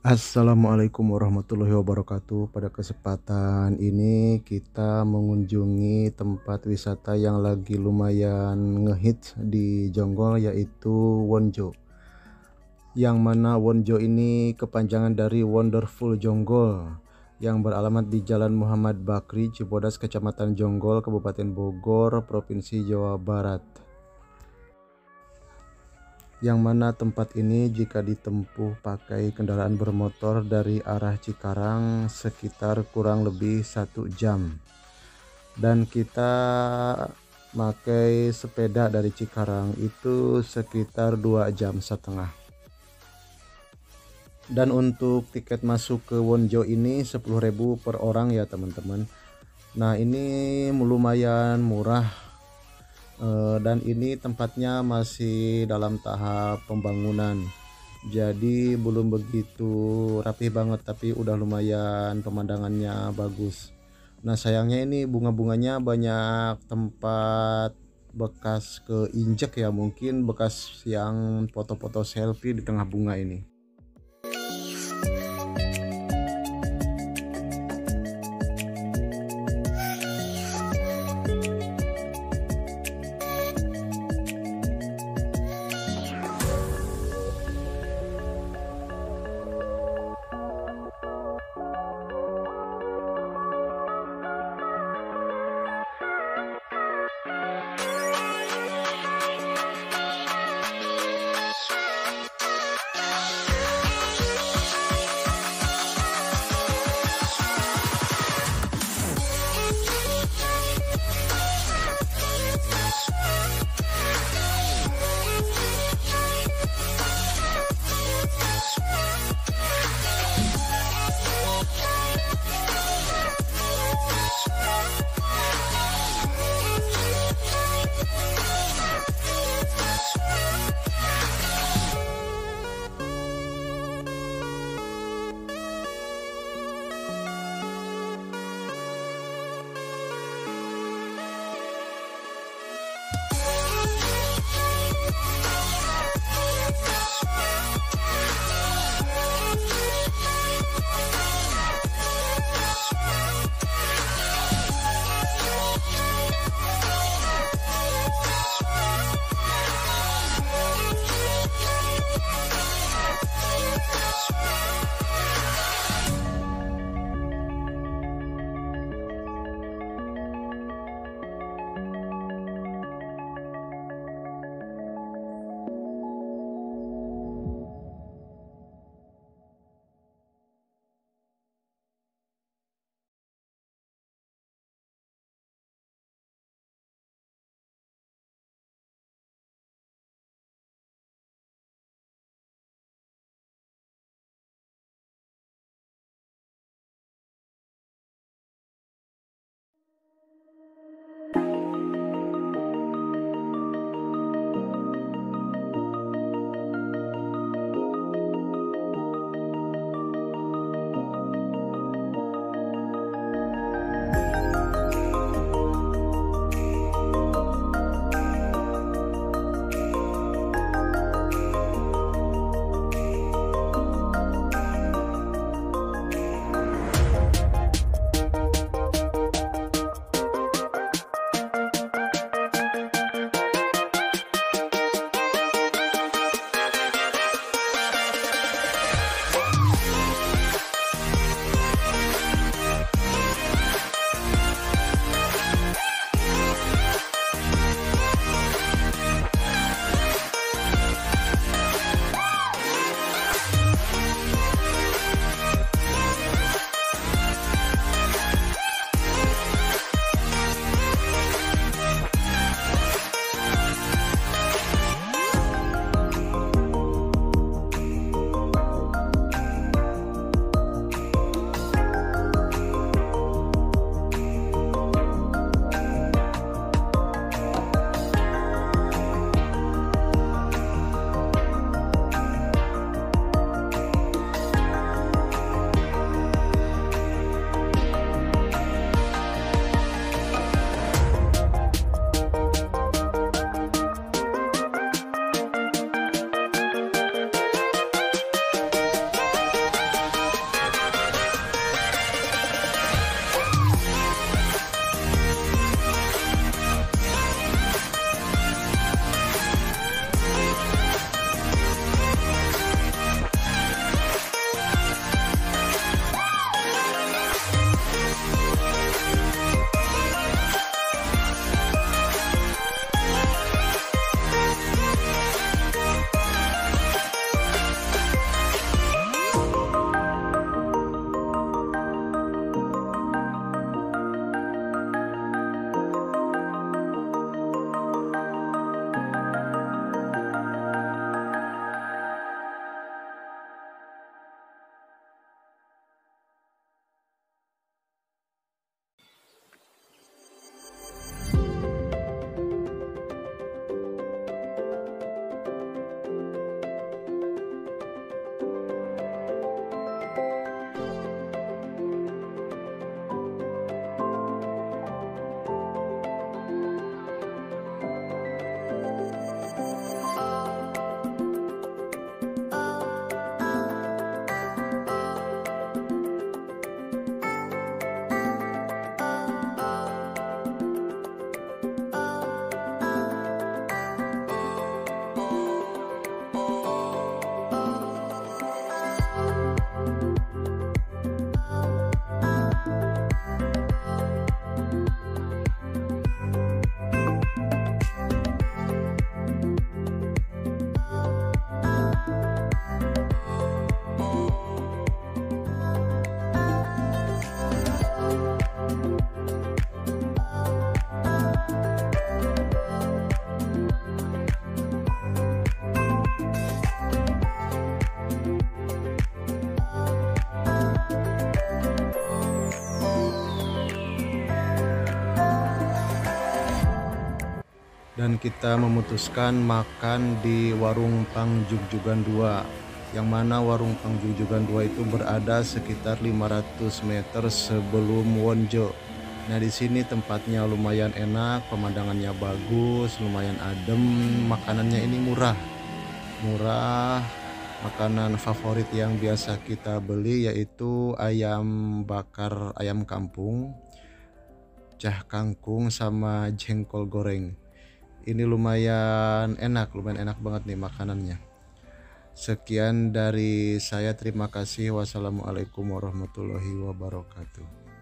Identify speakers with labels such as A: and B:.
A: Assalamualaikum warahmatullahi wabarakatuh. Pada kesempatan ini kita mengunjungi tempat wisata yang lagi lumayan ngehits di Jonggol, yaitu Wonjo. Yang mana Wonjo ini kepanjangan dari Wonderful Jonggol, yang beralamat di Jalan Muhammad Bakri, Cibodas, Kecamatan Jonggol, Kabupaten Bogor, Provinsi Jawa Barat. Yang mana tempat ini jika ditempuh pakai kendaraan bermotor dari arah Cikarang sekitar kurang lebih 1 jam, dan kita pakai sepeda dari Cikarang itu sekitar 2,5 jam. Dan untuk tiket masuk ke Wonjo ini 10.000 per orang ya teman-teman. Nah, ini lumayan murah. Dan ini tempatnya masih dalam tahap pembangunan, jadi belum begitu rapih banget, tapi udah lumayan pemandangannya bagus. Nah, sayangnya ini bunga-bunganya banyak tempat bekas keinjek ya, mungkin bekas yang foto-foto selfie di tengah bunga ini. dan kita memutuskan makan di warung Pang Jugjugan 2, yang mana warung Pang Jugjugan 2 itu berada sekitar 500 meter sebelum Wonjo. Nah, di sini tempatnya lumayan enak, pemandangannya bagus, lumayan adem, makanannya ini murah. Makanan favorit yang biasa kita beli yaitu ayam bakar ayam kampung, cah kangkung, sama jengkol goreng. Ini lumayan enak banget nih makanannya. Sekian dari saya, terima kasih. Wassalamualaikum warahmatullahi wabarakatuh.